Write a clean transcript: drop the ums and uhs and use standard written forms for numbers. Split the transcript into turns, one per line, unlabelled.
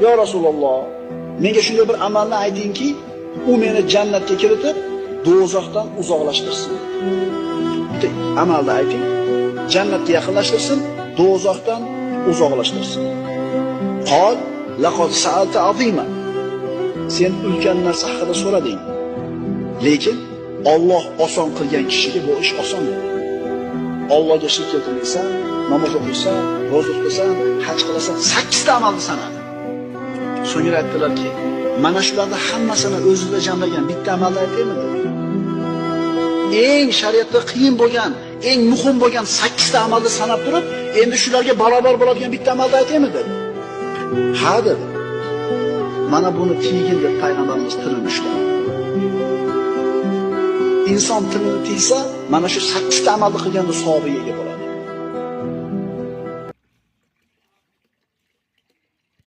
"Yo Rasululloh, menga shunday bir amalni aytingki, u meni jannatga kiritib, do'zaxdan uzoqlashtirsin." Bitta amalni ayting, jannatga yaqinlashtirsin, do'zaxdan uzoqlashtirsin. Qol laqad sa'alta azima. Sen ulkan narsa haqida so'rading. Lekin Alloh oson qilgan kishiga bu ish oson. Allohga shirk keltirmaysan, namoz o'qiysan, ro'za tutasan, haj qilasan, 8 ta amalni sanadi. So'ngra aytdilarki, mana shularni hammasini o'zida jamlagan bitta amalni aytaymi? Eng shariatda qiyin bo'lgan, eng muhim bo'lgan 8 ta amalni sanab turib, endi shularga barobar bo'ladigan bitta amalni aytaymi dedi. Ha dedi. Mana buni tiygin deb payg'ambarimiz tilini ushladi. Inson tilini tiysa, mana shu 8 ta amalni qilganda savobiga ega bo'ladi.